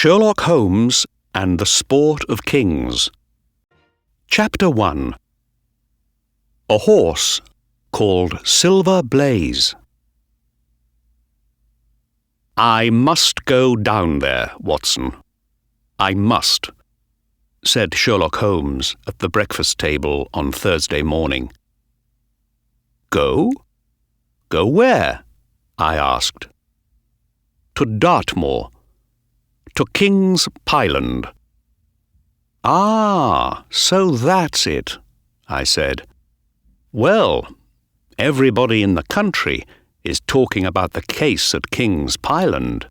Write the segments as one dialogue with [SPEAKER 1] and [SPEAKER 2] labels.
[SPEAKER 1] Sherlock Holmes and the Sport of Kings. Chapter 1. A horse called Silver Blaze. "I must go down there, Watson. I must," said Sherlock Holmes at the breakfast table on Thursday morning. "Go? Go where?" I asked. "To Dartmoor. To King's Pyland." "Ah, so that's it," I said. "Well, everybody in the country is talking about the case at King's Pyland."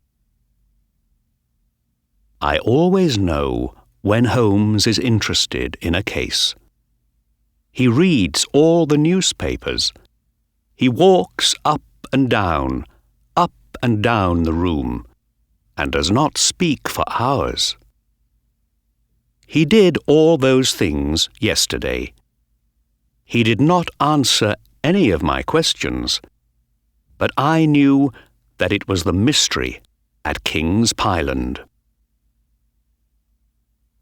[SPEAKER 1] I always know when Holmes is interested in a case. He reads all the newspapers. He walks up and down the room, and does not speak for hours. He did all those things yesterday. He did not answer any of my questions, but I knew that it was the mystery at King's Pyland.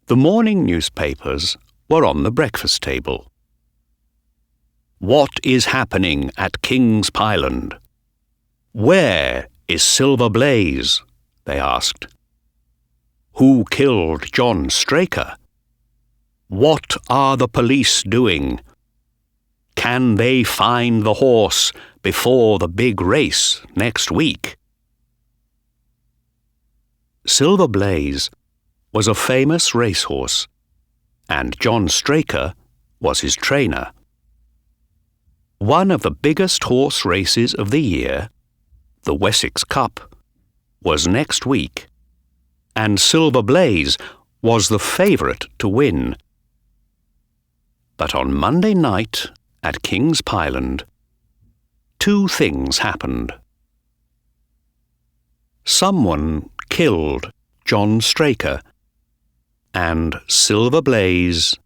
[SPEAKER 1] The morning newspapers were on the breakfast table. "What is happening at King's Pyland? Where is Silver Blaze?" they asked. "Who killed John Straker? What are the police doing? Can they find the horse before the big race next week?" Silver Blaze was a famous racehorse, and John Straker was his trainer. One of the biggest horse races of the year, the Wessex Cup, was next week, and Silver Blaze was the favourite to win. But on Monday night at King's Pyland, two things happened. Someone killed John Straker, and Silver Blaze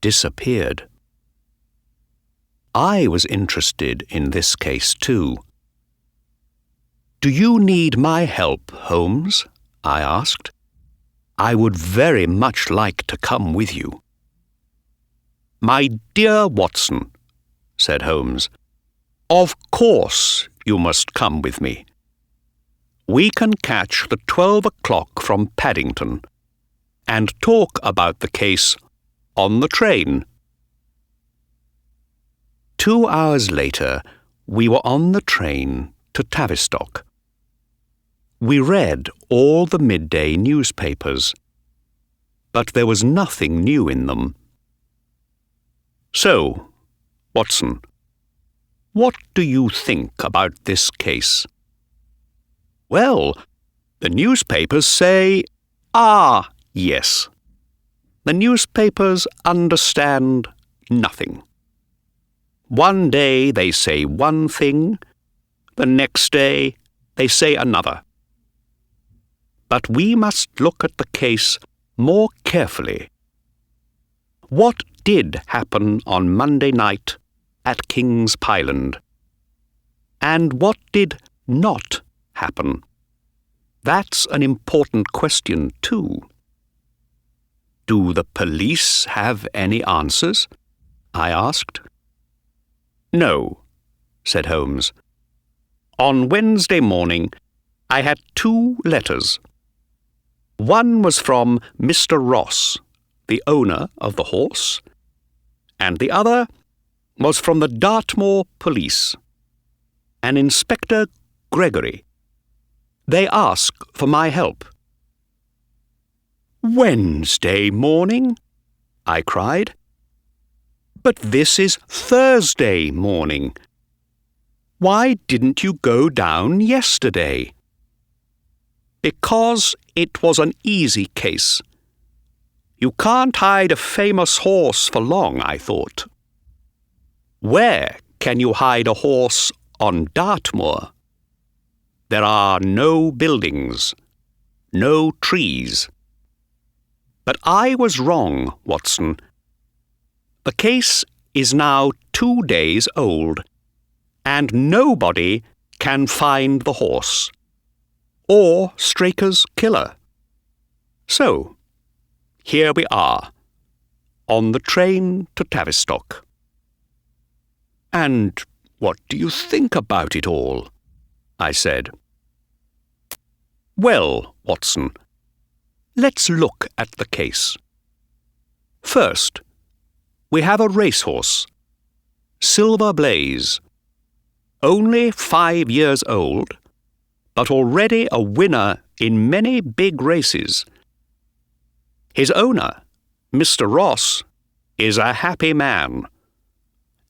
[SPEAKER 1] disappeared. I was interested in this case too. "Do you need my help, Holmes?" I asked. "I would very much like to come with you." "My dear Watson," said Holmes, "of course you must come with me. We can catch the 12 o'clock from Paddington and talk about the case on the train." 2 hours later, we were on the train to Tavistock. We read all the midday newspapers, but there was nothing new in them. "So, Watson, what do you think about this case?" "Well, the newspapers say..." "Ah, yes. The newspapers understand nothing. One day they say one thing, the next day they say another. But we must look at the case more carefully. What did happen on Monday night at King's Pyland? And what did not happen? That's an important question too. Do the police have any answers?" I asked. "No," said Holmes. "On Wednesday morning I had 2 letters. One was from Mr. Ross, the owner of the horse, and the other was from the Dartmoor police, an Inspector Gregory. They ask for my help." "Wednesday morning?" I cried. "But this is Thursday morning. Why didn't you go down yesterday?" "Because it was an easy case. You can't hide a famous horse for long, I thought." "Where can you hide a horse on Dartmoor? There are no buildings, no trees." But I was wrong, Watson. The case is now 2 days old, and nobody can find the horse or Straker's killer. So, here we are, on the train to Tavistock. And what do you think about it all? I said. Well, Watson, let's look at the case. First, we have a racehorse, Silver Blaze, only 5 years old, but already a winner in many big races. His owner, Mr. Ross, is a happy man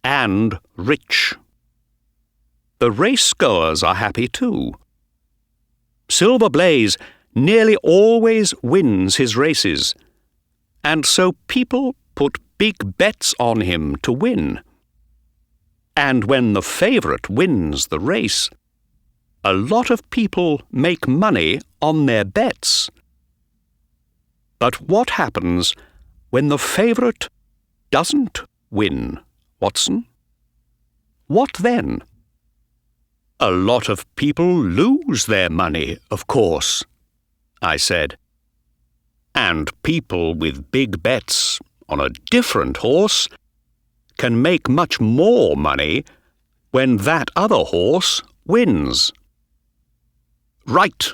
[SPEAKER 1] and rich. The racegoers are happy too. Silver Blaze nearly always wins his races, and so people put big bets on him to win. And when the favourite wins the race, a lot of people make money on their bets. But what happens when the favourite doesn't win, Watson? What then? A lot of people lose their money, of course, I said. And people with big bets on a different horse can make much more money when that other horse wins. Right,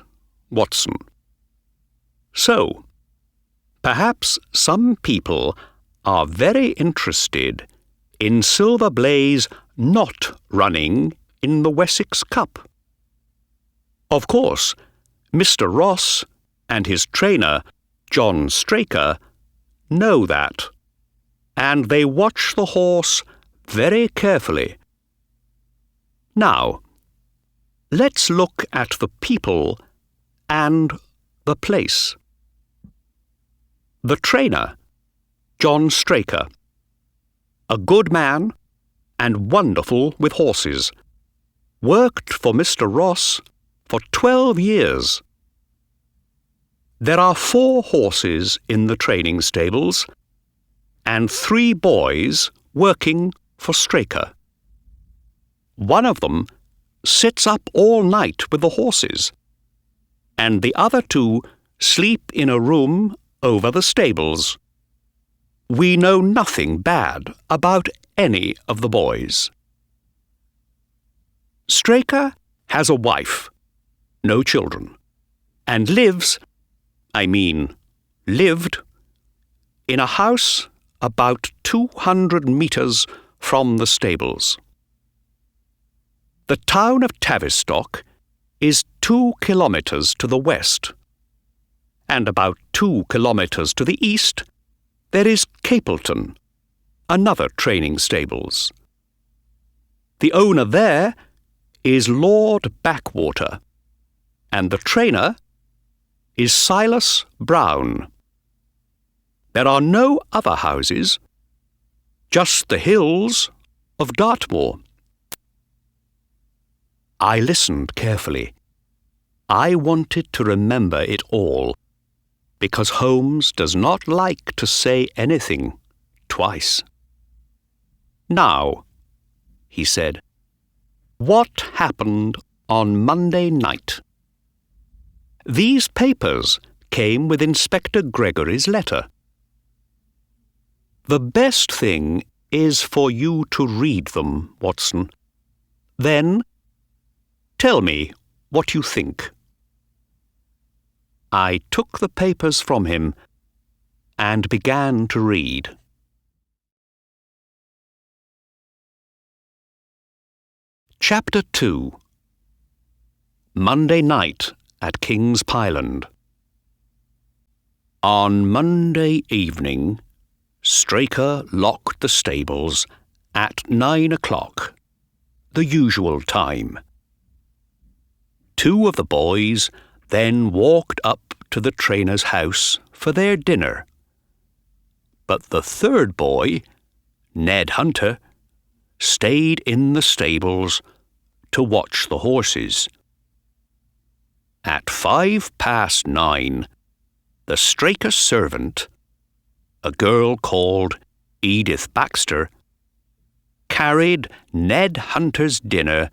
[SPEAKER 1] Watson. So, perhaps some people are very interested in Silver Blaze not running in the Wessex Cup. Of course, Mr. Ross and his trainer, John Straker, know that, and they watch the horse very carefully. Now, let's look at the people and the place. The trainer, John Straker, a good man and wonderful with horses, worked for Mr. Ross for 12 years. There are 4 horses in the training stables and 3 boys working for Straker. One of them sits up all night with the horses, and the other 2 sleep in a room over the stables. We know nothing bad about any of the boys. Straker has a wife, no children, and lived, in a house about 200 metres from the stables. The town of Tavistock is 2 kilometres to the west, and about 2 kilometres to the east there is Capleton, another training stables. The owner there is Lord Backwater, and the trainer is Silas Brown. There are no other houses, just the hills of Dartmoor. I listened carefully. I wanted to remember it all, because Holmes does not like to say anything twice. Now, he said, what happened on Monday night? These papers came with Inspector Gregory's letter. The best thing is for you to read them, Watson. Then, tell me what you think. I took the papers from him and began to read. Chapter 2. Monday night at King's Pyland. On Monday evening, Straker locked the stables at 9 o'clock, the usual time. 2 of the boys then walked up to the trainer's house for their dinner. But the 3rd boy, Ned Hunter, stayed in the stables to watch the horses. At 9:05, the Straker servant, a girl called Edith Baxter, carried Ned Hunter's dinner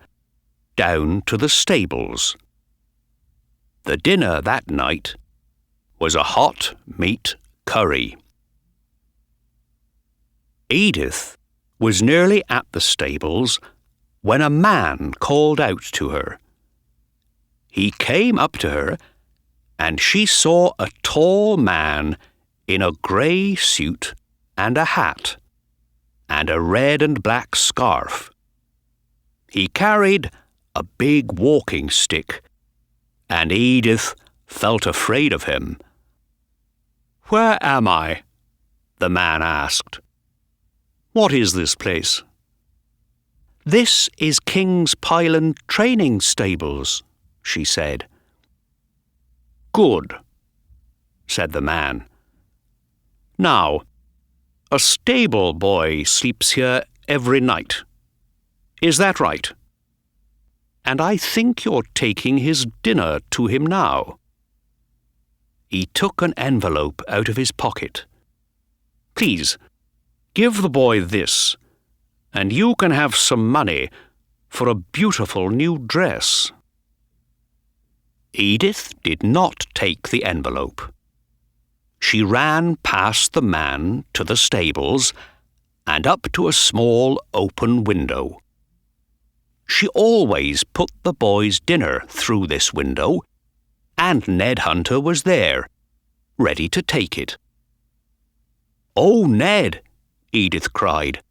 [SPEAKER 1] down to the stables. The dinner that night was a hot meat curry. Edith was nearly at the stables when a man called out to her. He came up to her, and she saw a tall man in a grey suit and a hat, and a red and black scarf. He carried a big walking stick, and Edith felt afraid of him. "Where am I?" the man asked. "What is this place?" "This is King's Pyland training stables," she said. "Good," said the man. "Now, a stable boy sleeps here every night. Is that right? And I think you're taking his dinner to him now." He took an envelope out of his pocket. "Please, give the boy this, and you can have some money for a beautiful new dress." Edith did not take the envelope. She ran past the man to the stables and up to a small open window. She always put the boy's dinner through this window, and Ned Hunter was there, ready to take it. "Oh, Ned!" Edith cried.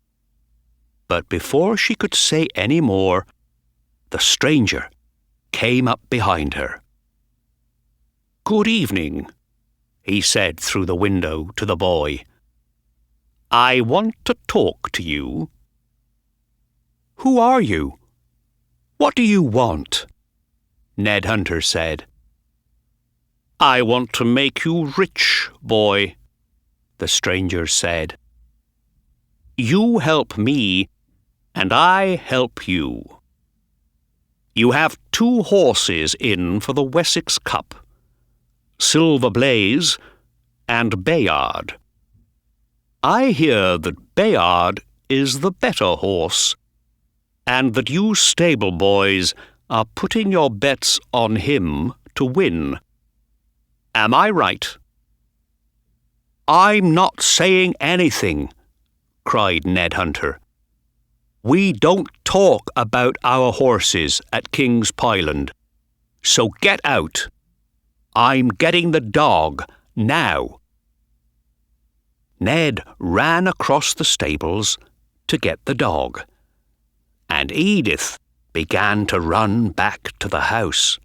[SPEAKER 1] But before she could say any more, the stranger came up behind her. "Good evening," he said through the window to the boy. "I want to talk to you." "Who are you? What do you want?" Ned Hunter said. "I want to make you rich, boy," the stranger said. "You help me, and I help you. You have 2 horses in for the Wessex Cup, Silver Blaze and Bayard. I hear that Bayard is the better horse, and that you stable boys are putting your bets on him to win. Am I right?" "I'm not saying anything," cried Ned Hunter. "We don't talk about our horses at King's Pyland, so get out. I'm getting the dog now." Ned ran across the stables to get the dog, and Edith began to run back to the house.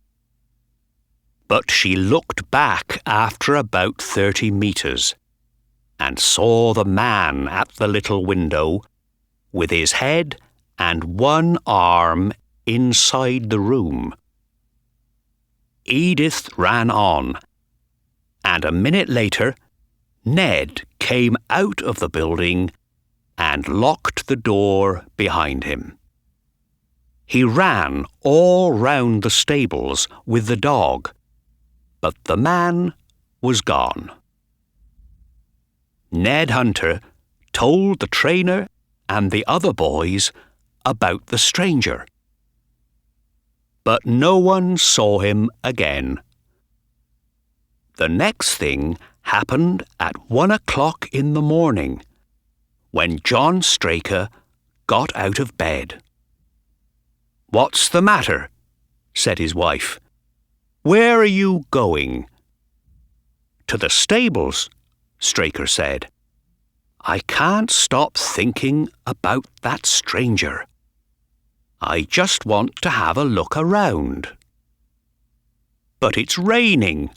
[SPEAKER 1] But she looked back after about 30 metres and saw the man at the little window with his head and one arm inside the room. Edith ran on, and a minute later Ned came out of the building and locked the door behind him. He ran all round the stables with the dog, but the man was gone. Ned Hunter told the trainer and the other boys about the stranger. But no one saw him again. The next thing happened at 1 o'clock in the morning, when John Straker got out of bed. "What's the matter?" said his wife. "Where are you going?" "To the stables," Straker said. "I can't stop thinking about that stranger. I just want to have a look around." "But it's raining.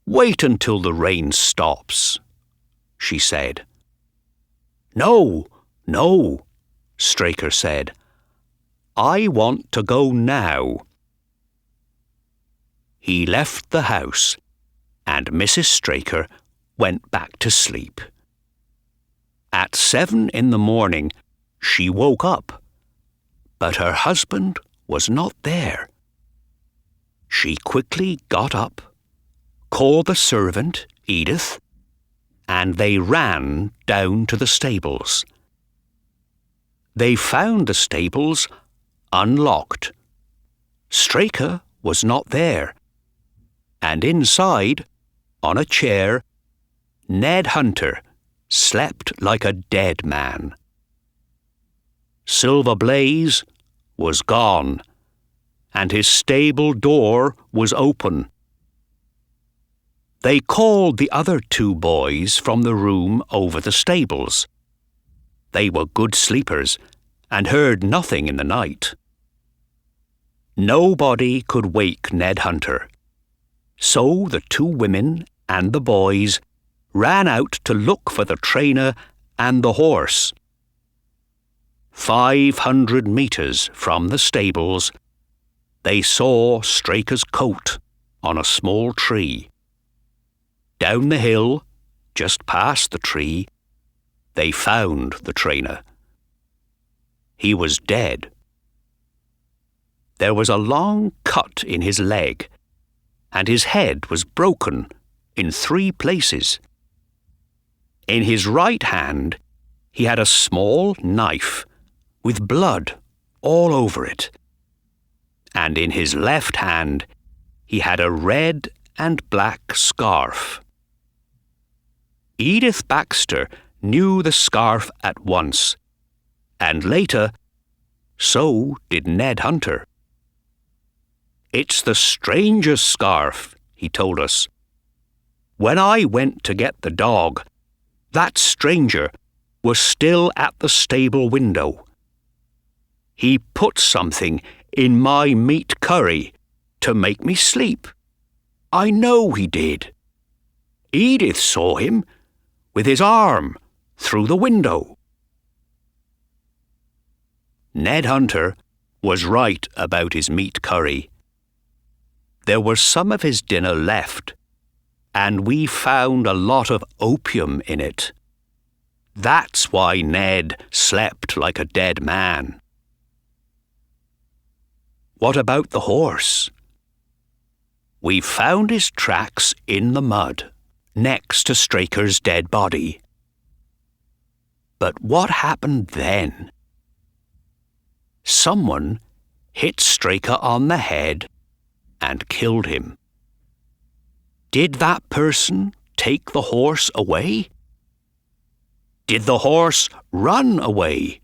[SPEAKER 1] Wait until the rain stops," she said. No, Straker said. "I want to go now." He left the house, and Mrs. Straker went back to sleep. At 7 in the morning, she woke up, but her husband was not there. She quickly got up, called the servant, Edith, and they ran down to the stables. They found the stables unlocked. Straker was not there, and inside, on a chair, Ned Hunter slept like a dead man. Silver Blaze was gone, and his stable door was open. They called the other two boys from the room over the stables. They were good sleepers and heard nothing in the night. Nobody could wake Ned Hunter, so the two women and the boys ran out to look for the trainer and the horse. 500 meters from the stables, they saw Straker's coat on a small tree. Down the hill, just past the tree, they found the trainer. He was dead. There was a long cut in his leg, and his head was broken in 3 places. In his right hand, he had a small knife with blood all over it, and in his left hand, he had a red and black scarf. Edith Baxter knew the scarf at once, and later, so did Ned Hunter. "It's the stranger's scarf," he told us. "When I went to get the dog, that stranger was still at the stable window. He put something in my meat curry to make me sleep. I know he did. Edith saw him with his arm through the window." Ned Hunter was right about his meat curry. There was some of his dinner left, and we found a lot of opium in it. That's why Ned slept like a dead man. What about the horse? We found his tracks in the mud, next to Straker's dead body. But what happened then? Someone hit Straker on the head and killed him. Did that person take the horse away? Did the horse run away?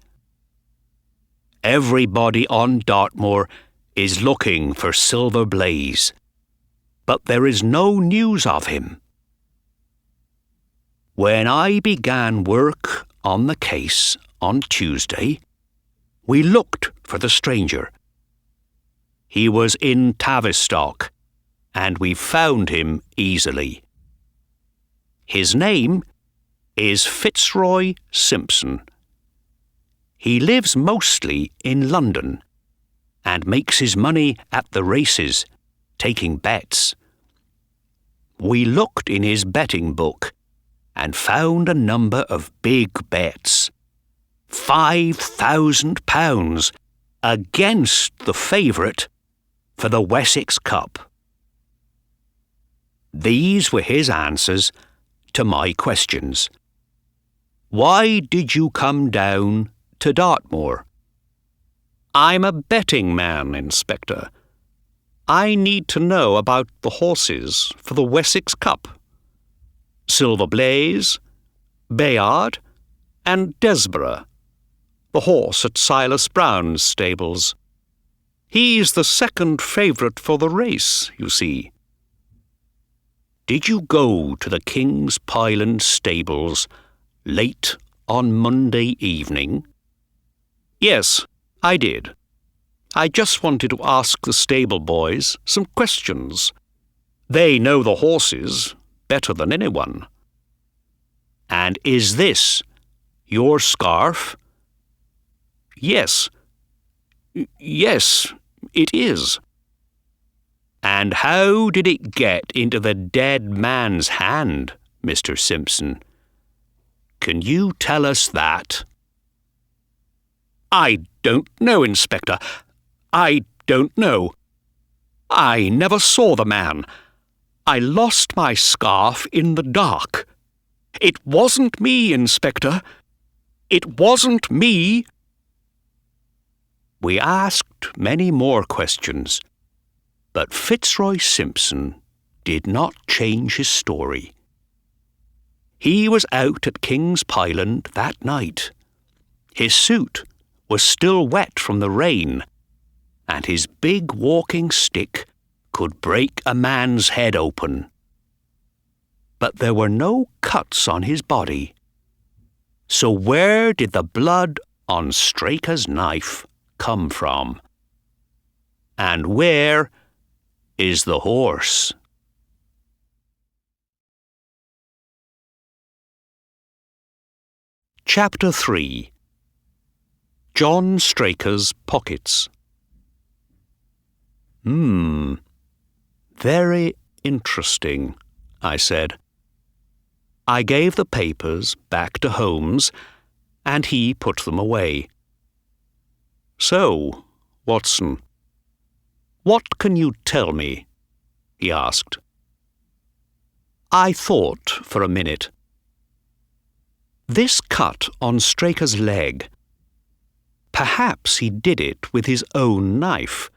[SPEAKER 1] Everybody on Dartmoor is looking for Silver Blaze, but there is no news of him. When I began work on the case on Tuesday, we looked for the stranger. He was in Tavistock, and we found him easily. His name is Fitzroy Simpson. He lives mostly in London and makes his money at the races, taking bets. We looked in his betting book and found a number of big bets. £5,000 against the favourite for the Wessex Cup. These were his answers to my questions. Why did you come down to Dartmoor? I'm a betting man, Inspector. I need to know about the horses for the Wessex Cup. Silver Blaze, Bayard, and Desborough, the horse at Silas Brown's stables. He's the second favourite for the race, you see. Did you go to the King's Pyland stables late on Monday evening? Yes, I did. I just wanted to ask the stable boys some questions. They know the horses better than anyone. And is this your scarf? Yes. Yes, it is. And how did it get into the dead man's hand, Mr. Simpson? Can you tell us that? I don't know, Inspector. I don't know. I never saw the man. I lost my scarf in the dark. It wasn't me, Inspector. It wasn't me. We asked many more questions, but Fitzroy Simpson did not change his story. He was out at King's Pyland that night. His suit was still wet from the rain, and his big walking stick could break a man's head open. But there were no cuts on his body. So where did the blood on Straker's knife come from? And where is the horse? Chapter 3. John Straker's Pockets. Very interesting, I said. I gave the papers back to Holmes, and he put them away. So, Watson, what can you tell me? He asked. I thought for a minute. This cut on Straker's leg. Perhaps he did it with his own knife.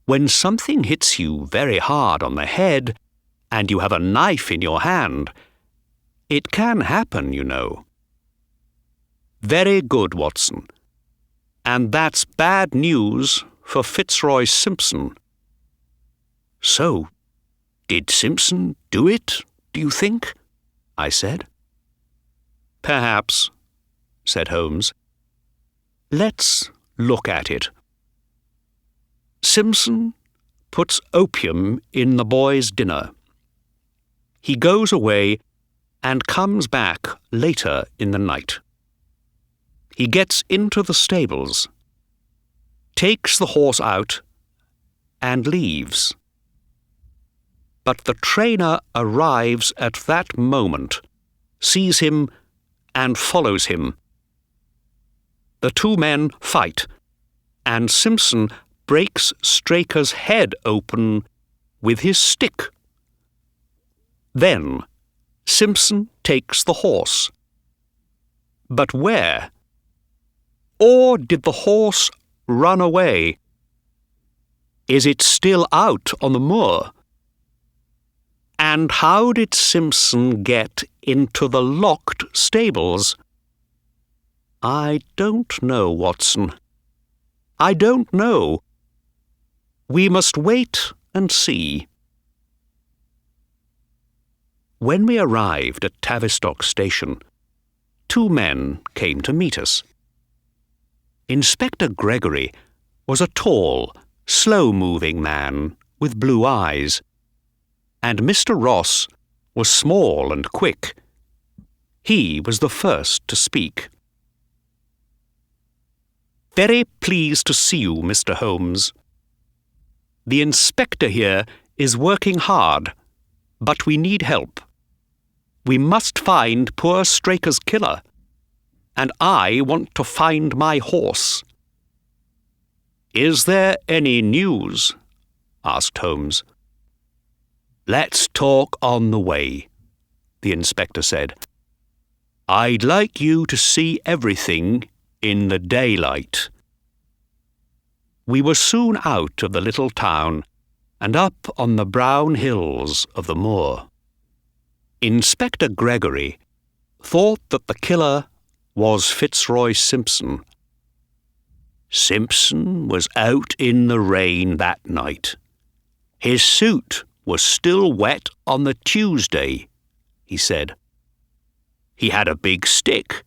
[SPEAKER 1] When something hits you very hard on the head, and you have a knife in your hand, it can happen, you know. Very good, Watson. And that's bad news for Fitzroy Simpson. So, did Simpson do it, do you think? I said. Perhaps, said Holmes. Let's look at it. Simpson puts opium in the boy's dinner. He goes away and comes back later in the night. He gets into the stables, takes the horse out, and leaves. But the trainer arrives at that moment, sees him, and follows him. The two men fight, and Simpson breaks Straker's head open with his stick. Then Simpson takes the horse. But where? Or did the horse run away? Is it still out on the moor? And how did Simpson get into the locked stables? I don't know, Watson. I don't know. We must wait and see. When we arrived at Tavistock Station, two men came to meet us. Inspector Gregory was a tall, slow-moving man with blue eyes, and Mr. Ross was small and quick. He was the first to speak. Very pleased to see you, Mr. Holmes. The inspector here is working hard, but we need help. We must find poor Straker's killer, and I want to find my horse. Is there any news? Asked Holmes. Let's talk on the way, the inspector said. I'd like you to see everything in the daylight. We were soon out of the little town and up on the brown hills of the moor. Inspector Gregory thought that the killer was Fitzroy Simpson. Simpson was out in the rain that night. His suit was still wet on the Tuesday, he said. He had a big stick,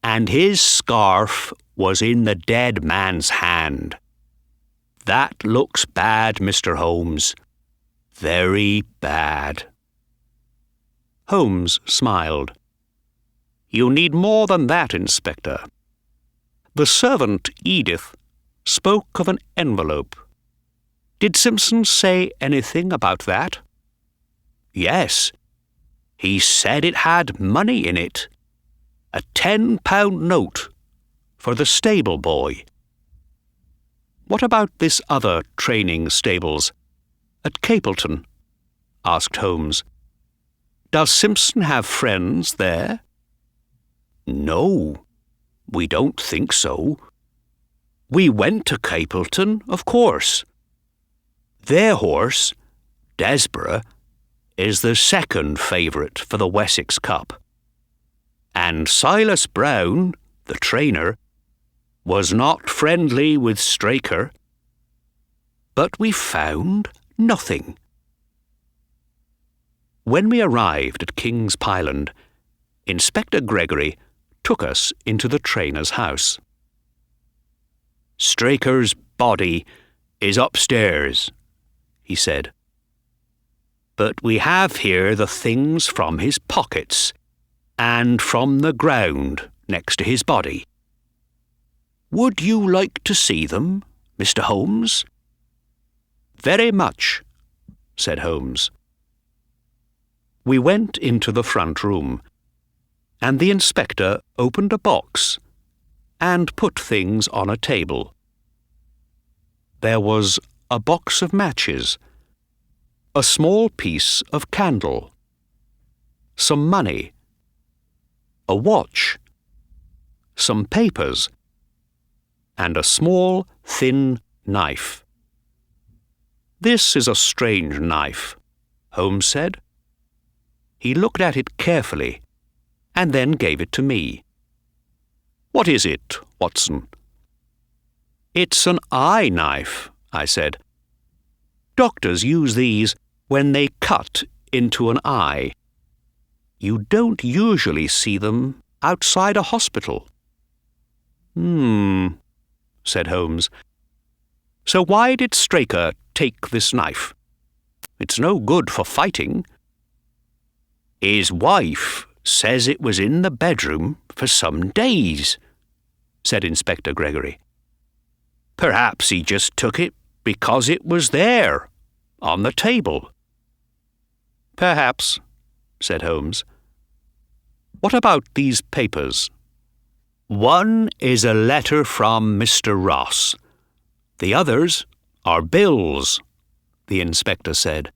[SPEAKER 1] and his scarf was in the dead man's hand. That looks bad, Mr. Holmes. Very bad. Holmes smiled. You need more than that, Inspector. The servant, Edith, spoke of an envelope. Did Simpson say anything about that? Yes. He said it had money in it. A £10 note for the stable boy. What about this other training stables at Capleton? Asked Holmes. Does Simpson have friends there? No, we don't think so. We went to Capleton, of course. Their horse, Desborough is the second favourite for the Wessex Cup, and Silas Brown, the trainer, was not friendly with Straker, but we found nothing. When we arrived at King's Pyland, Inspector Gregory took us into the trainer's house. "Straker's body is upstairs," he said. "But we have here the things from his pockets and from the ground next to his body. Would you like to see them, Mr. Holmes?" "Very much," said Holmes. We went into the front room, and the inspector opened a box and put things on a table. There was a box of matches, a small piece of candle, some money, a watch, some papers, and a small, thin knife. "This is a strange knife," Holmes said. He looked at it carefully and then gave it to me. "What is it, Watson?" "It's an eye knife," I said. "Doctors use these when they cut into an eye. You don't usually see them outside a hospital." Said Holmes. "So why did Straker take this knife? It's no good for fighting." "His wife says it was in the bedroom for some days," said Inspector Gregory. "Perhaps he just took it because it was there, on the table." "Perhaps," said Holmes. "What about these papers?" "One is a letter from Mr. Ross. The others are bills," the inspector said.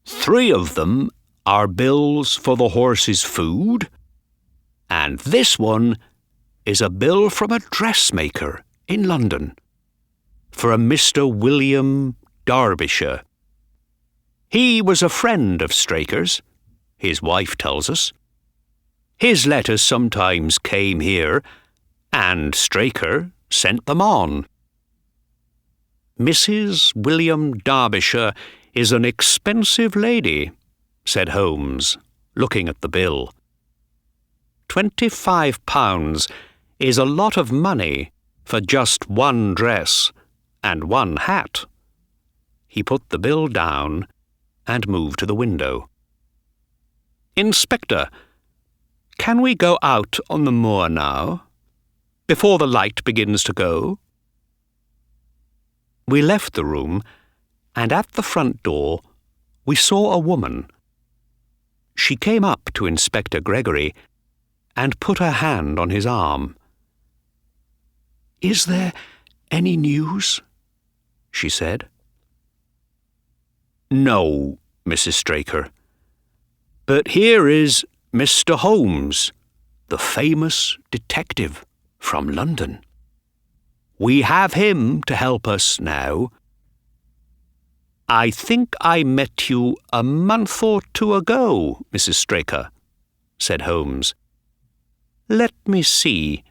[SPEAKER 1] "3 of them are bills for the horse's food, and this one is a bill from a dressmaker in London for a Mr. William Derbyshire. He was a friend of Straker's, his wife tells us. His letters sometimes came here, and Straker sent them on." "Mrs. William Derbyshire is an expensive lady," said Holmes, looking at the bill. £25 is a lot of money for just one dress and one hat. He put the bill down and moved to the window. "Inspector, can we go out on the moor now, before the light begins to go?" We left the room, and at the front door we saw a woman. She came up to Inspector Gregory and put her hand on his arm. "Is there any news?" she said. "No, Mrs. Straker. But here is Mr. Holmes, the famous detective from London. We have him to help us now." "I think I met you a month or 2 ago, Mrs. Straker," said Holmes. "Let me see.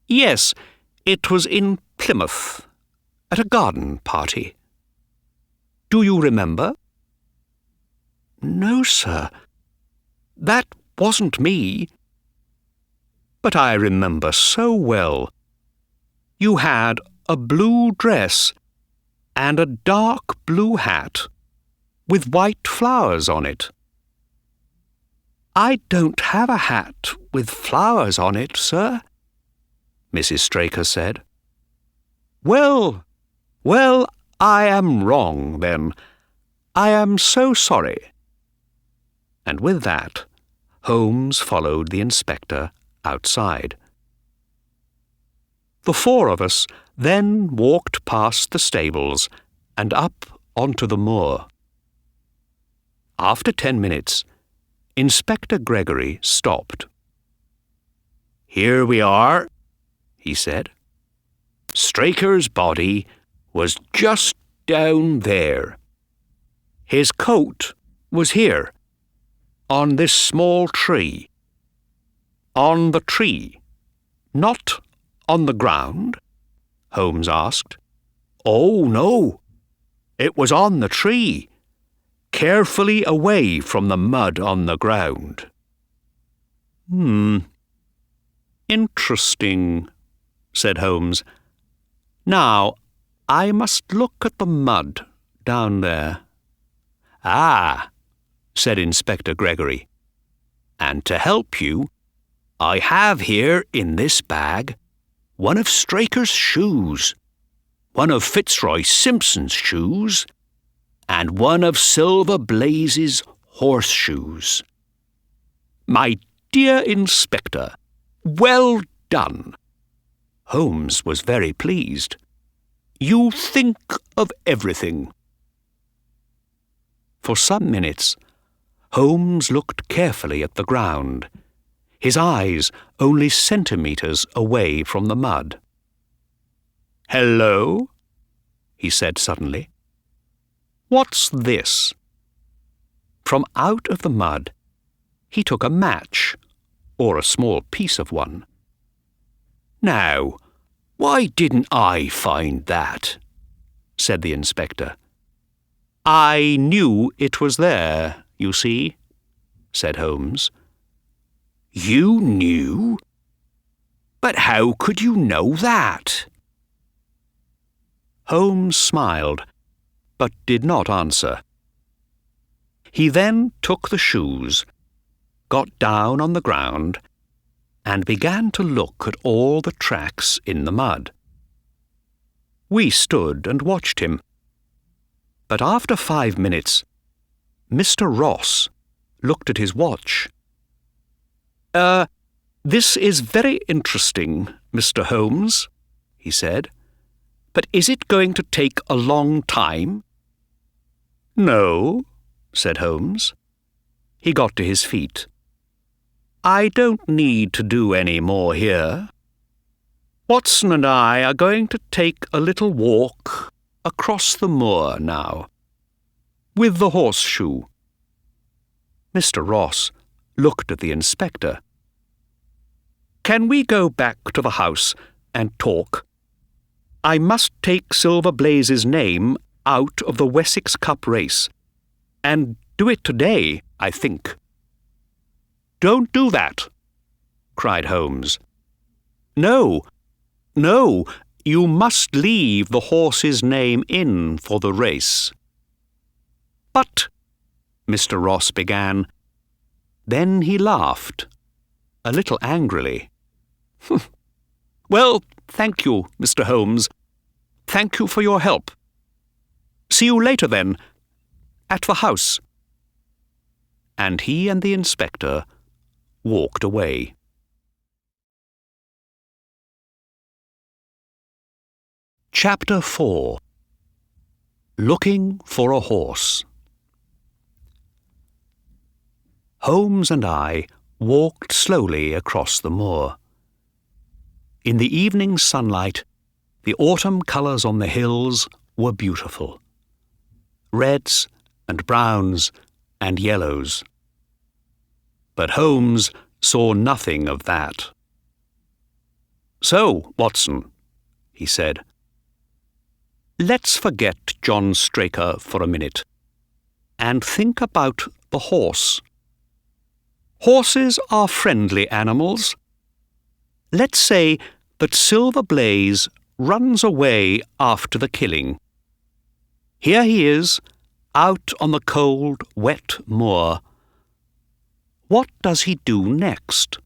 [SPEAKER 1] Yes, it was in Plymouth, at a garden party. Do you remember?" "No, sir. That wasn't me." "But I remember so well. You had a blue dress and a dark blue hat with white flowers on it." "I don't have a hat with flowers on it, sir," Mrs. Straker said. Well, I am wrong, then. I am so sorry." And with that, Holmes followed the inspector outside. The 4 of us then walked past the stables and up onto the moor. After 10 minutes, Inspector Gregory stopped. "Here we are," he said. "Straker's body was just down there. His coat was here, on this small tree. On the tree, not on the ground? Holmes asked. Oh, no. It was on the tree, carefully away from the mud on the ground. Interesting, said Holmes. Now, I must look at the mud down there. Ah, said Inspector Gregory. And to help you, I have here in this bag one of Straker's shoes, one of Fitzroy Simpson's shoes, and one of Silver Blaze's horseshoes. My dear Inspector, well done. Holmes was very pleased. You think of everything. For some minutes, Holmes looked carefully at the ground, his eyes only centimetres away from the mud. Hello, he said suddenly. What's this? From out of the mud, he took a match, or a small piece of one. Now, why didn't I find that? Said the inspector. I knew it was there, you see, said Holmes. You knew? But how could you know that? Holmes smiled, but did not answer. He then took the shoes, got down on the ground, and began to look at all the tracks in the mud. We stood and watched him. But after 5 minutes, Mr. Ross looked at his watch. This is very interesting, Mr. Holmes, he said. But is it going to take a long time? No, said Holmes. He got to his feet. I don't need to do any more here. Watson and I are going to take a little walk across the moor now, with the horseshoe. Mr. Ross looked at the inspector. Can we go back to the house and talk? I must take Silver Blaze's name out of the Wessex Cup race, and do it today, I think. Don't do that, cried Holmes. No, you must leave the horse's name in for the race. But, Mr. Ross began. Then he laughed, a little angrily. Well, thank you, Mr. Holmes. Thank you for your help. See you later, then, at the house. And he and the inspector walked away. Chapter 4. Looking for a Horse. Holmes and I walked slowly across the moor. In the evening sunlight, the autumn colours on the hills were beautiful. Reds and browns and yellows. But Holmes saw nothing of that. So, Watson, he said, let's forget John Straker for a minute and think about the horse. Horses are friendly animals. Let's say that Silver Blaze runs away after the killing. Here he is, out on the cold, wet moor. What does he do next?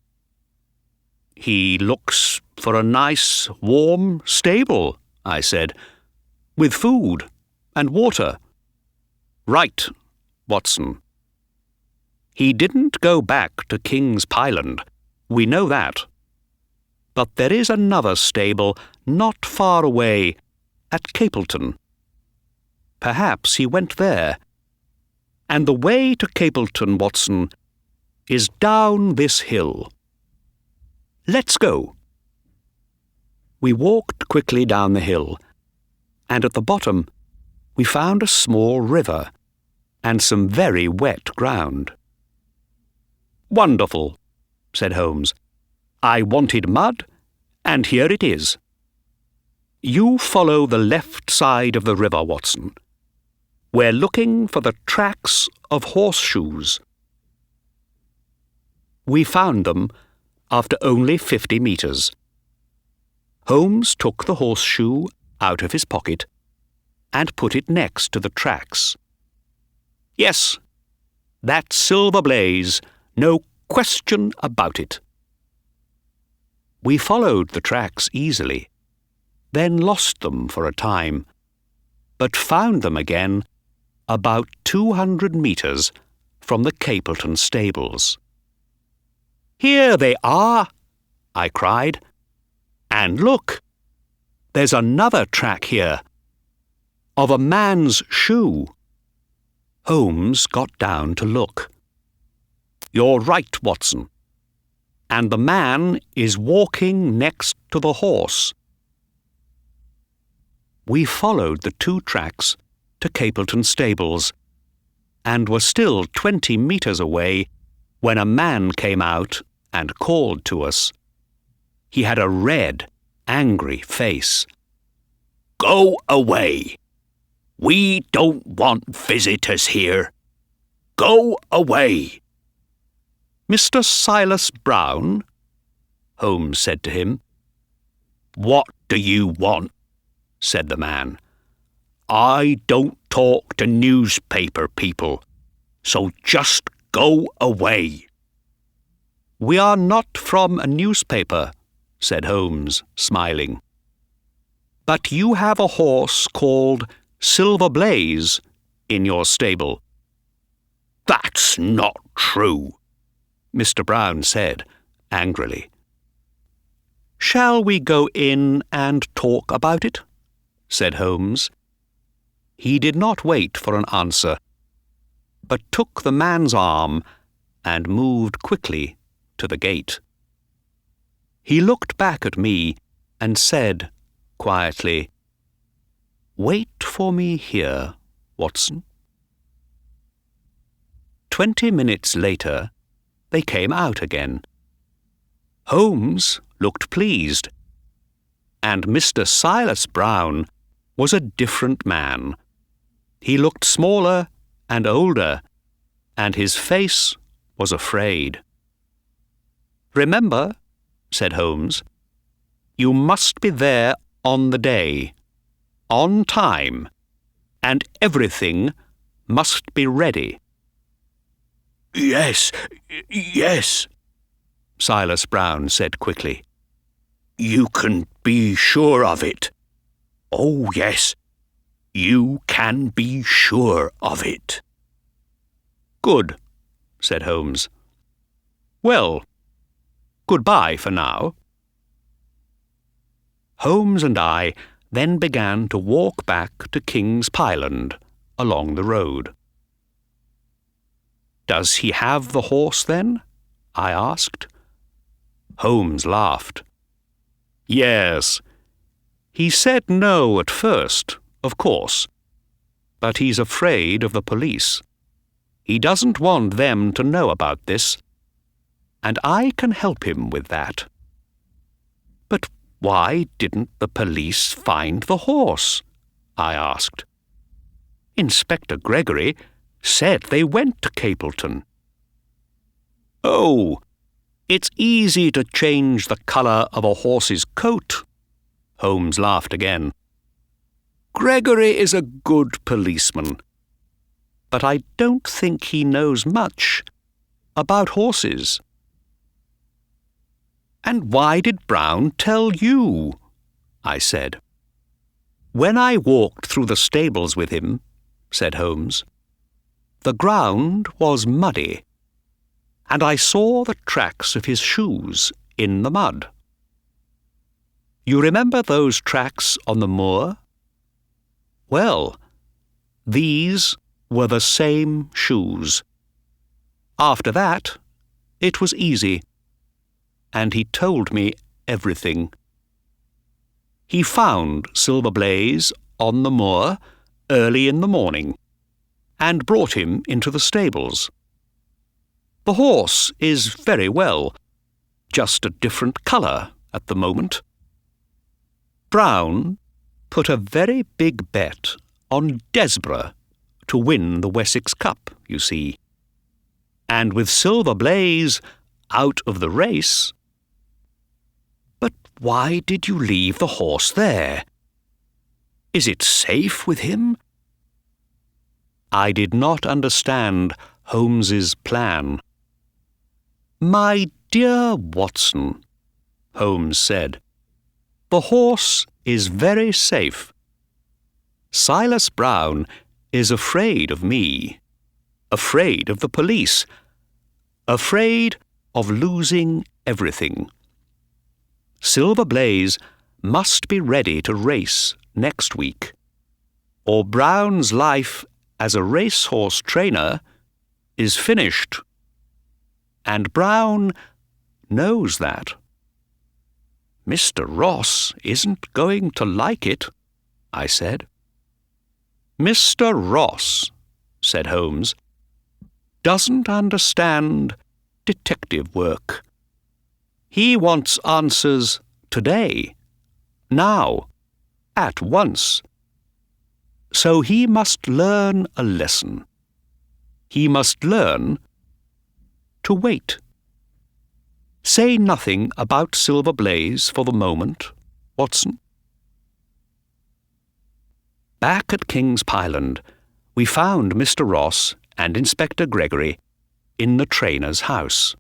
[SPEAKER 1] He looks for a nice, warm stable, I said, with food and water. Right, Watson. He didn't go back to King's Pyland, we know that. But there is another stable not far away, at Capleton. Perhaps he went there. And the way to Capleton, Watson, is down this hill. Let's go. We walked quickly down the hill, and at the bottom we found a small river and some very wet ground. "Wonderful," said Holmes. "I wanted mud, and here it is. You follow the left side of the river, Watson. We're looking for the tracks of horseshoes." We found them after only 50 metres. Holmes took the horseshoe out of his pocket and put it next to the tracks. "Yes, that's Silver Blaze, no question about it." We followed the tracks easily, then lost them for a time, but found them again about 200 metres from the Capleton stables. "Here they are!" I cried. "And look, there's another track here, of a man's shoe." Holmes got down to look. "You're right, Watson. And the man is walking next to the horse." We followed the 2 tracks to Capleton stables, and were still 20 metres away when a man came out and called to us. He had a red, angry face. "Go away! We don't want visitors here. Go away!" "Mr. Silas Brown?" Holmes said to him. "What do you want?" said the man. "I don't talk to newspaper people, so just go away." "We are not from a newspaper," said Holmes, smiling. "But you have a horse called Silver Blaze in your stable." "That's not true," Mr. Brown said angrily. "Shall we go in and talk about it?" said Holmes. He did not wait for an answer, but took the man's arm and moved quickly to the gate. He looked back at me and said quietly, "Wait for me here, Watson." 20 minutes later, they came out again. Holmes looked pleased, and Mr. Silas Brown was a different man. He looked smaller and older, and his face was afraid. "Remember," said Holmes, "you must be there on the day, on time, and everything must be ready." "Yes, yes," Silas Brown said quickly. "You can be sure of it. Oh, yes, you can be sure of it." "Good," said Holmes. "Well, goodbye for now." Holmes and I then began to walk back to King's Pyland along the road. "Does he have the horse, then?" I asked. Holmes laughed. "Yes. He said no at first, of course, but he's afraid of the police. He doesn't want them to know about this, and I can help him with that." "But why didn't the police find the horse?" I asked. "Inspector Gregory said they went to Capleton." "Oh, it's easy to change the colour of a horse's coat." Holmes laughed again. "Gregory is a good policeman, but I don't think he knows much about horses." "And why did Brown tell you?" I said. "When I walked through the stables with him," said Holmes, "the ground was muddy, and I saw the tracks of his shoes in the mud. You remember those tracks on the moor? Well, these were the same shoes. After that, it was easy, and he told me everything. He found Silver Blaze on the moor early in the morning, and brought him into the stables. The horse is very well, just a different colour at the moment. Brown put a very big bet on Desborough to win the Wessex Cup, you see. And with Silver Blaze out of the race— But why did you leave the horse there? Is it safe with him? I did not understand Holmes's plan. My dear Watson, Holmes said, the horse is very safe. Silas Brown is afraid of me, afraid of the police, afraid of losing everything. Silver Blaze must be ready to race next week, or Brown's life as a racehorse trainer is finished. And Brown knows that. Mr. Ross isn't going to like it, I said. Mr. Ross, said Holmes, doesn't understand detective work. He wants answers today, now, at once. So he must learn a lesson. He must learn to wait. Say nothing about Silver Blaze for the moment, Watson. Back at King's Pyland, we found Mr. Ross and Inspector Gregory in the trainer's house.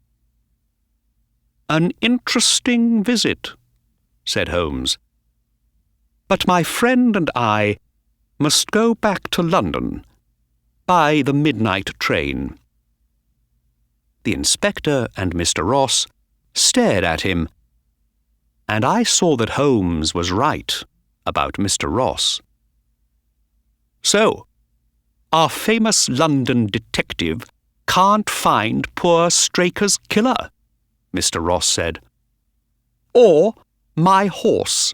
[SPEAKER 1] An interesting visit, said Holmes. But my friend and I must go back to London by the midnight train. The inspector and Mr. Ross stared at him, and I saw that Holmes was right about Mr. Ross. So, our famous London detective can't find poor Straker's killer, Mr. Ross said. Or my horse.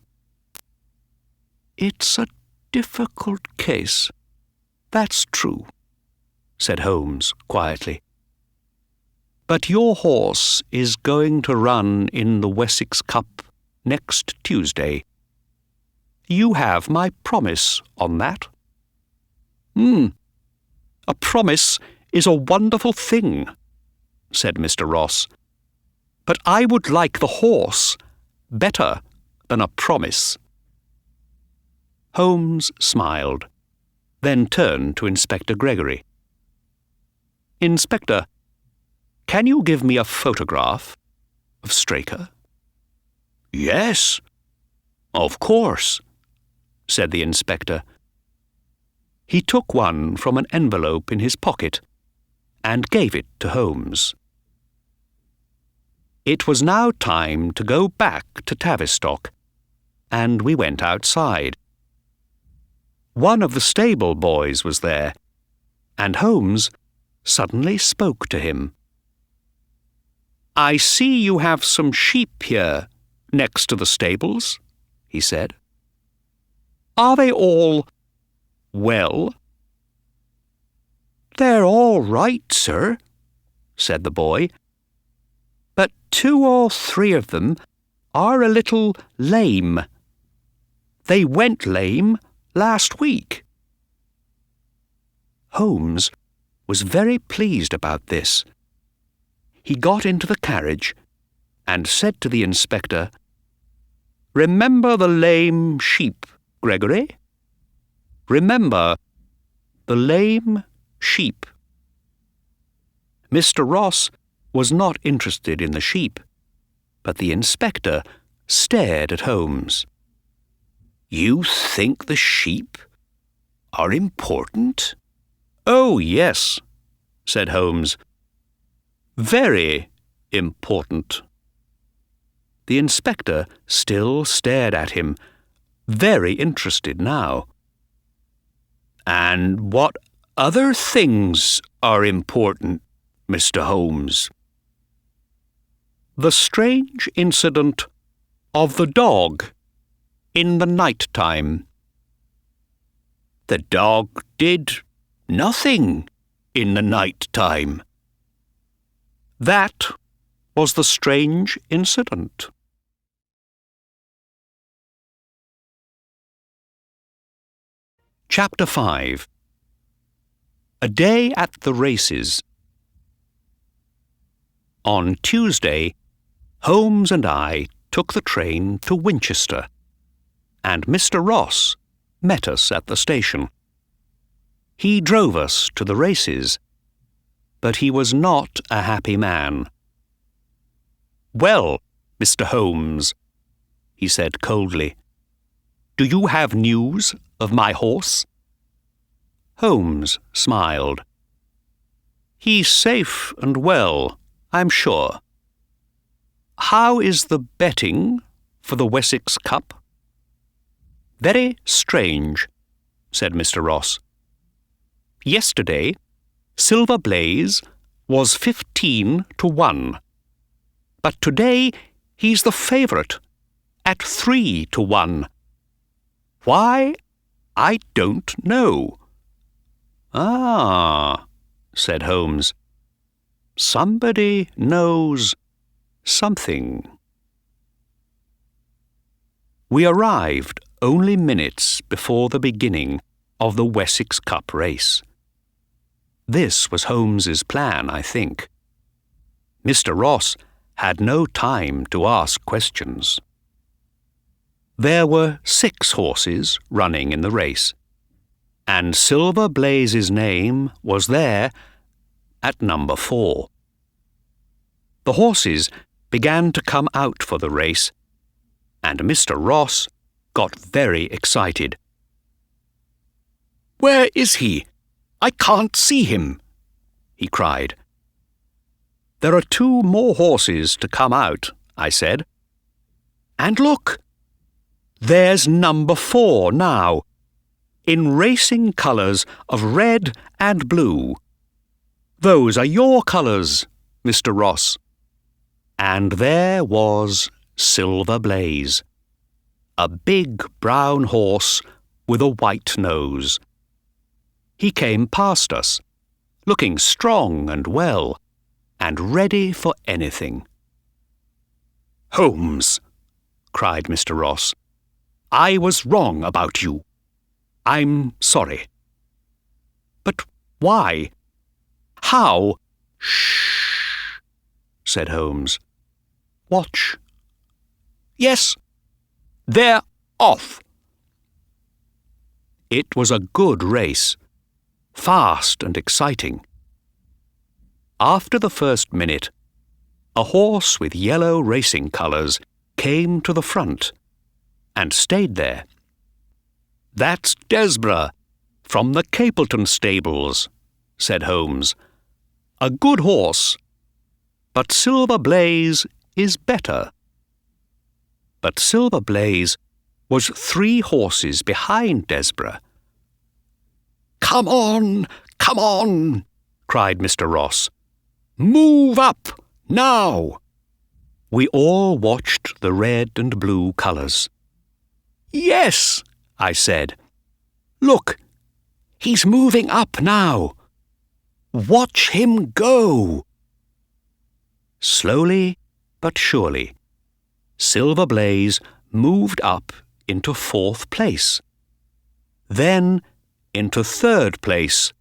[SPEAKER 1] It's a difficult case, that's true, said Holmes quietly. But your horse is going to run in the Wessex Cup next Tuesday. You have my promise on that. A promise is a wonderful thing, said Mr. Ross. But I would like the horse better than a promise. Holmes smiled, then turned to Inspector Gregory. Inspector, can you give me a photograph of Straker? Yes, of course, said the inspector. He took one from an envelope in his pocket and gave it to Holmes. It was now time to go back to Tavistock, and we went outside. One of the stable boys was there, and Holmes suddenly spoke to him. I see you have some sheep here next to the stables, he said. Are they all well? They're all right, sir, said the boy. But 2 or 3 of them are a little lame. They went lame last week. Holmes was very pleased about this. He got into the carriage and said to the inspector, Remember the lame sheep, Gregory? Remember the lame sheep. Mr. Ross was not interested in the sheep, but the inspector stared at Holmes. You think the sheep are important? Oh, yes, said Holmes. Very important. The inspector still stared at him, very interested now. And what other things are important, Mr. Holmes? The strange incident of the dog in the night time. The dog did nothing in the night time. That was the strange incident. Chapter 5. A Day at the Races. On Tuesday, Holmes and I took the train to Winchester, and Mr. Ross met us at the station. He drove us to the races, but he was not a happy man. "Well, Mr. Holmes," he said coldly, "do you have news of my horse?" Holmes smiled. "He's safe and well, I'm sure. How is the betting for the Wessex Cup?" "Very strange," said Mr. Ross. "Yesterday, Silver Blaze was 15-1, but today he's the favourite at 3-1. Why, I don't know." "Ah," said Holmes. "Somebody knows something." We arrived only minutes before the beginning of the Wessex Cup race. This was Holmes's plan, I think. Mr. Ross had no time to ask questions. There were 6 horses running in the race, and Silver Blaze's name was there at number 4. The horses began to come out for the race, and Mr. Ross got very excited. "Where is he? I can't see him," he cried. "There are 2 more horses to come out," I said. "And look, there's number 4 now, in racing colours of red and blue. Those are your colours, Mr. Ross." And there was Silver Blaze, a big brown horse with a white nose. He came past us, looking strong and well, and ready for anything. "Holmes," cried Mr. Ross, "I was wrong about you. I'm sorry." "But why? How?" "Shh," said Holmes. "Watch." "Yes, they're off." It was a good race, fast and exciting. After the first minute, a horse with yellow racing colours came to the front and stayed there. "That's Desborough, from the Capleton stables," said Holmes. "A good horse, but Silver Blaze is better." But Silver Blaze was 3 horses behind Desborough. "Come on, come on," cried Mr. Ross. "Move up, now." We all watched the red and blue colours. "Yes," I said. "Look, he's moving up now. Watch him go." Slowly but surely, Silver Blaze moved up into 4th place, then into 3rd place,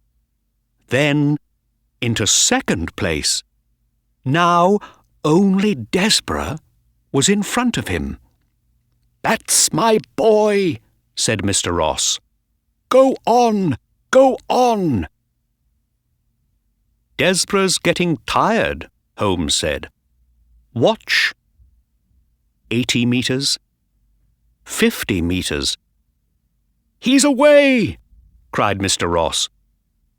[SPEAKER 1] then into 2nd place. Now only Desborough was in front of him. "That's my boy," said Mr. Ross. "Go on, go on." "Desborough's getting tired," Holmes said. "Watch." 80 metres, 50 metres. "He's away!" cried Mr. Ross.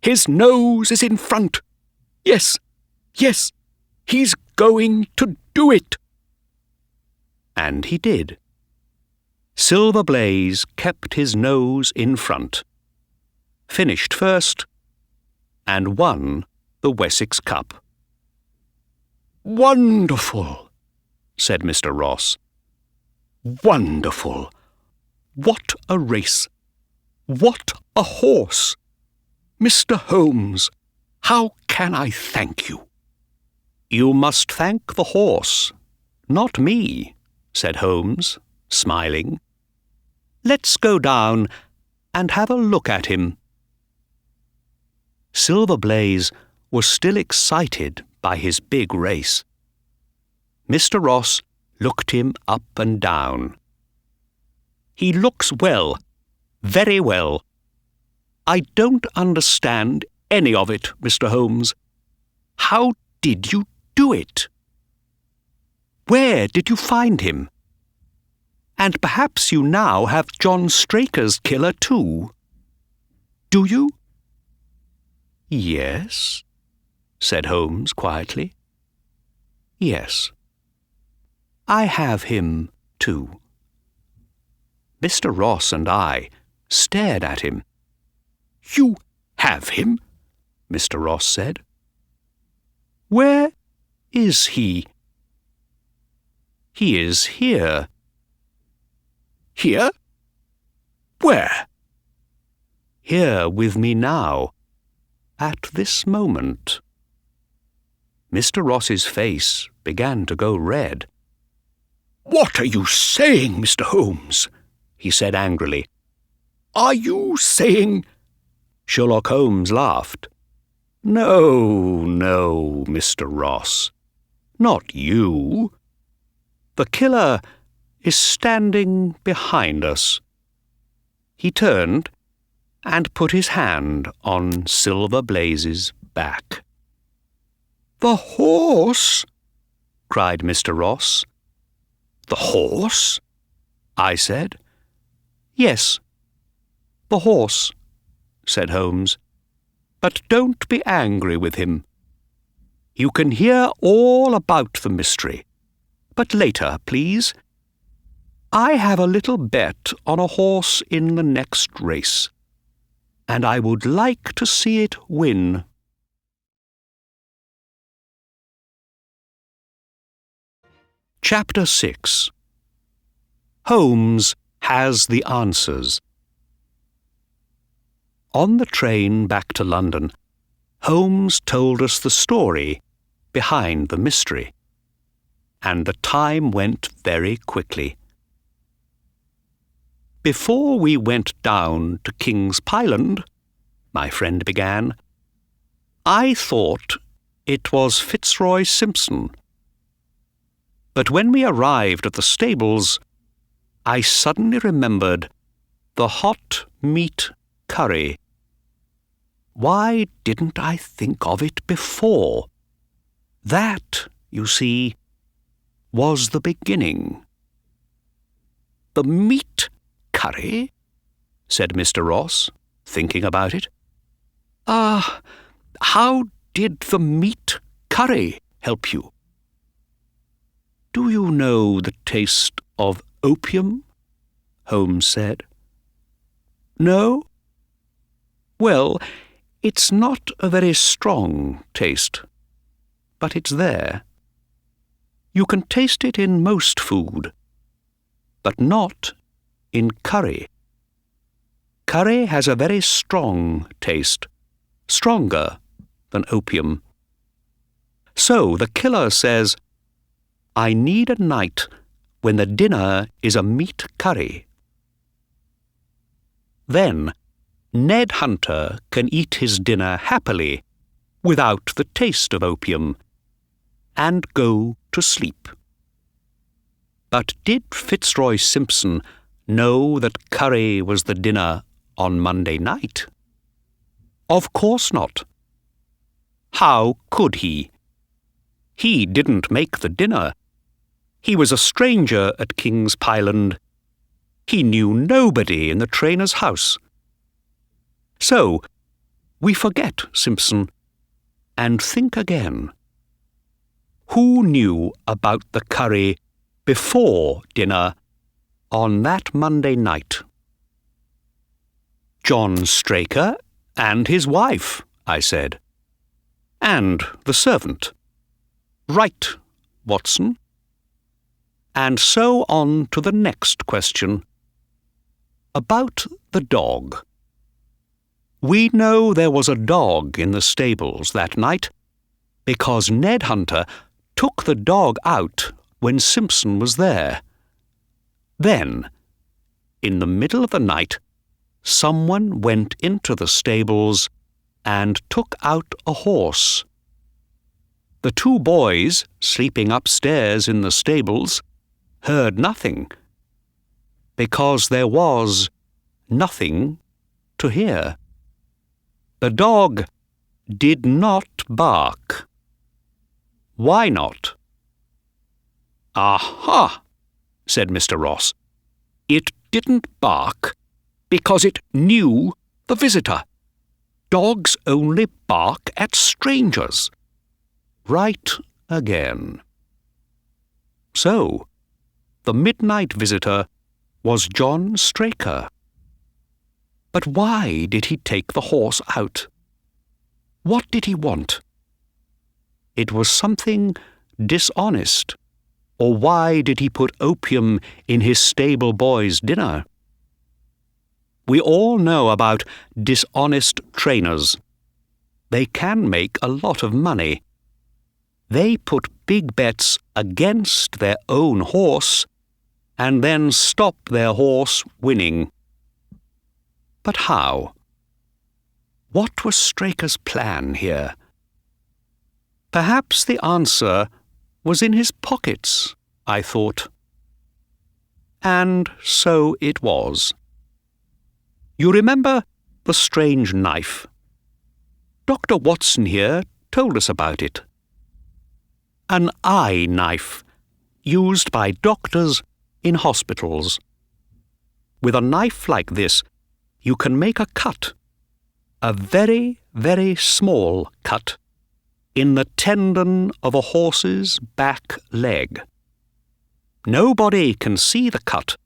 [SPEAKER 1] "His nose is in front. Yes, yes, he's going to do it." And he did. Silver Blaze kept his nose in front, finished first, and won the Wessex Cup. "Wonderful," said Mr. Ross. "Wonderful. What a race! What a horse! Mr. Holmes, how can I thank you?" "You must thank the horse, not me," said Holmes, smiling. "Let's go down and have a look at him." Silver Blaze was still excited by his big race. Mr. Ross looked him up and down. "He looks well, very well. I don't understand any of it, Mr. Holmes. How did you do it? Where did you find him? And perhaps you now have John Straker's killer too. Do you?" "Yes," said Holmes quietly. "Yes, I have him too." Mr. Ross and I stared at him. "You have him?" Mr. Ross said. "Where is he?" "He is here." "Here? Where?" "Here with me now, at this moment." Mr. Ross's face began to go red. "What are you saying, Mr. Holmes?" he said angrily. "Are you saying—" Sherlock Holmes laughed. "No, no, Mr. Ross. Not you. The killer is standing behind us." He turned and put his hand on Silver Blaze's back. "The horse?" cried Mr. Ross. "The horse?" I said. "Yes, the horse," said Holmes. "But don't be angry with him. You can hear all about the mystery, but later, please. I have a little bet on a horse in the next race, and I would like to see it win." Chapter 6. Holmes has the answers. On the train back to London, Holmes told us the story behind the mystery, and the time went very quickly. "Before we went down to King's Pyland," my friend began, "I thought it was Fitzroy Simpson. But when we arrived at the stables, I suddenly remembered the hot meat curry. Why didn't I think of it before? That, you see, was the beginning." "The meat curry?" said Mr. Ross, thinking about it. How did the meat curry help you?" "Do you know the taste of opium?" Holmes said. "No? Well, it's not a very strong taste, but it's there. You can taste it in most food, but not in curry. Curry has a very strong taste, stronger than opium. So the killer says, 'I need a night when the dinner is a meat curry.' Then Ned Hunter can eat his dinner happily without the taste of opium and go to sleep." But did Fitzroy Simpson know that curry was the dinner on Monday night? Of course not. How could he? He didn't make the dinner. He was a stranger at King's Pyland. He knew nobody in the trainer's house. So, we forget Simpson and think again. Who knew about the curry before dinner on that Monday night? "John Straker and his wife," I said. "And the servant." "Right, Watson." And so on to the next question. About the dog. We know there was a dog in the stables that night because Ned Hunter took the dog out when Simpson was there. Then, in the middle of the night, someone went into the stables and took out a horse. The two boys, sleeping upstairs in the stables, heard nothing, because there was nothing to hear. The dog did not bark. Why not? "Aha!" said Mr. Ross. "It didn't bark because it knew the visitor. Dogs only bark at strangers." Right again. So, the midnight visitor was John Straker. But why did he take the horse out? What did he want? It was something dishonest. Or why did he put opium in his stable boy's dinner? We all know about dishonest trainers. They can make a lot of money. They put big bets against their own horse and then stop their horse winning. But how? What was Straker's plan here? Perhaps the answer was in his pockets, I thought. And so it was. You remember the strange knife? Dr. Watson here told us about it. An eye knife, used by doctors in hospitals. With a knife like this, you can make a cut, a very, very small cut, in the tendon of a horse's back leg. Nobody can see the cut,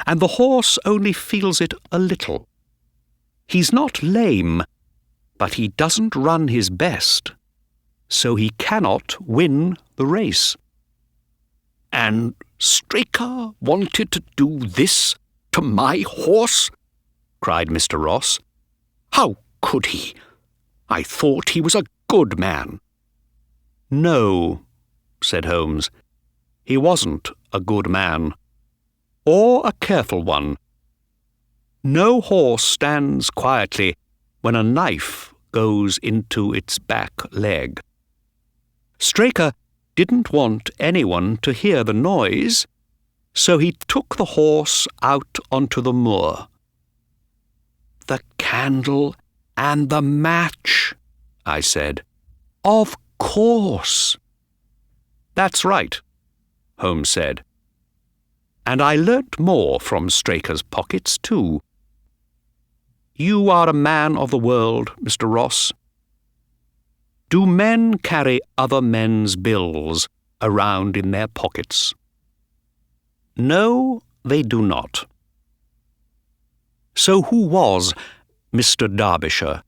[SPEAKER 1] and the horse only feels it a little. He's not lame, but he doesn't run his best, so he cannot win the race. "And Straker wanted to do this to my horse?" cried Mr. Ross. "How could he? I thought he was a good man." "No," said Holmes. "He wasn't a good man, or a careful one. No horse stands quietly when a knife goes into its back leg. Straker didn't want anyone to hear the noise, so he took the horse out onto the moor." "The candle and the match," I said. "Of course." "That's right," Holmes said. "And I learnt more from Straker's pockets, too. You are a man of the world, Mr. Ross. Do men carry other men's bills around in their pockets? No, they do not. So who was Mr. Derbyshire?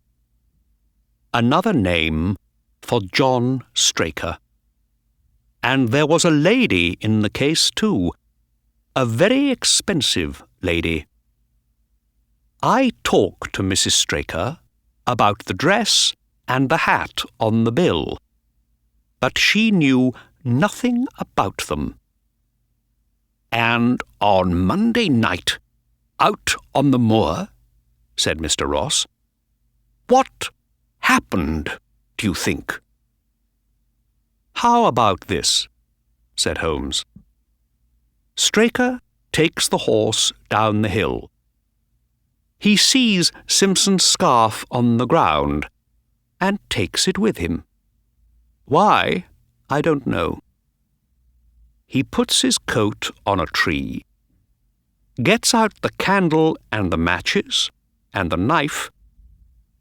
[SPEAKER 1] Another name for John Straker. And there was a lady in the case, too, a very expensive lady. I talked to Mrs. Straker about the dress and the hat on the bill, but she knew nothing about them. "And on Monday night, out on the moor," said Mr. Ross, "what happened, do you think?" "How about this?" said Holmes. Straker takes the horse down the hill. He sees Simpson's scarf on the ground and takes it with him. Why, I don't know. He puts his coat on a tree, gets out the candle and the matches and the knife,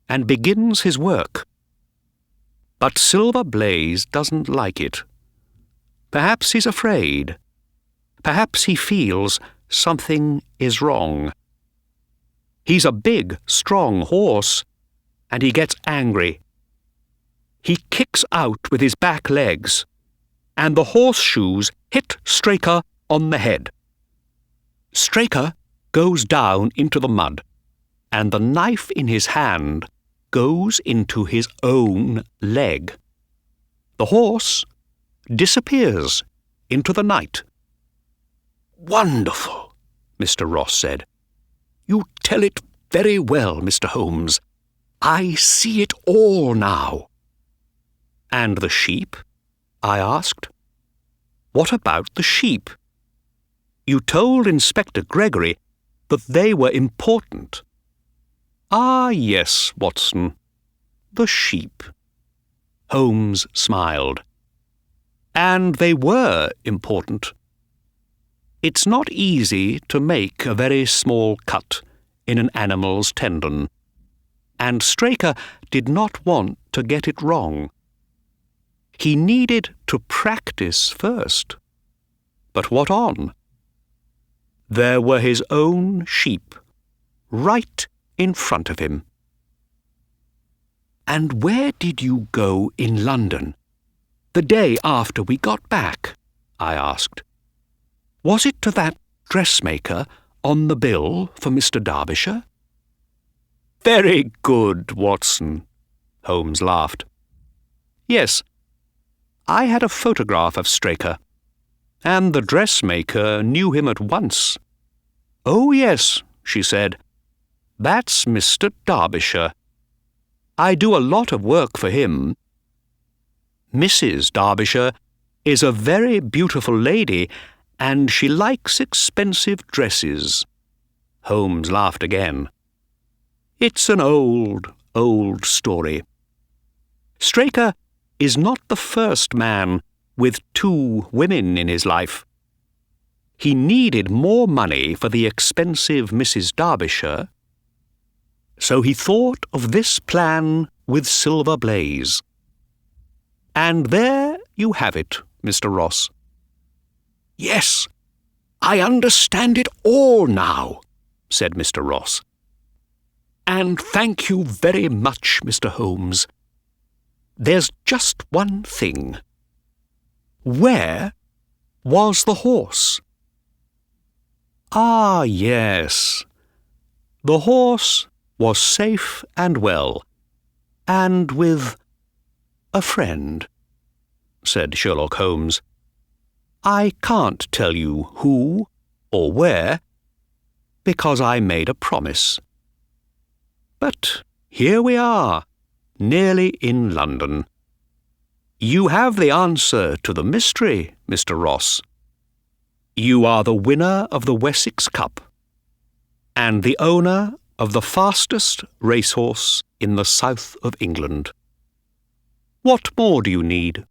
[SPEAKER 1] and begins his work. But Silver Blaze doesn't like it. Perhaps he's afraid. Perhaps he feels something is wrong. He's a big, strong horse, and he gets angry. He kicks out with his back legs, and the horseshoes hit Straker on the head. Straker goes down into the mud, and the knife in his hand goes into his own leg. The horse disappears into the night. "Wonderful," Mr. Ross said. "You tell it very well, Mr. Holmes. I see it all now." "And the sheep?" I asked. "What about the sheep? You told Inspector Gregory that they were important." "Ah, yes, Watson, the sheep." Holmes smiled. "And they were important. It's not easy to make a very small cut in an animal's tendon, and Straker did not want to get it wrong. He needed to practice first. But what on? There were his own sheep, right in front of him. "And where did you go in London, the day after we got back?" I asked. "Was it to that dressmaker on the bill for Mr. Derbyshire?" "Very good, Watson," Holmes laughed. "Yes, I had a photograph of Straker, and the dressmaker knew him at once. 'Oh, yes,' she said, 'that's Mr. Derbyshire. I do a lot of work for him. Mrs. Derbyshire is a very beautiful lady, and she likes expensive dresses.'" Holmes laughed again. "It's an old, old story. Straker is not the first man with 2 women in his life. He needed more money for the expensive Mrs. Derbyshire, so he thought of this plan with Silver Blaze. And there you have it, Mr. Ross." "Yes, I understand it all now," said Mr. Ross. "And thank you very much, Mr. Holmes. There's just one thing. Where was the horse?" "Ah, yes. The horse was safe and well, and with a friend," said Sherlock Holmes. "I can't tell you who or where, because I made a promise. But here we are, nearly in London. You have the answer to the mystery, Mr. Ross. You are the winner of the Wessex Cup, and the owner of the fastest racehorse in the south of England. What more do you need?"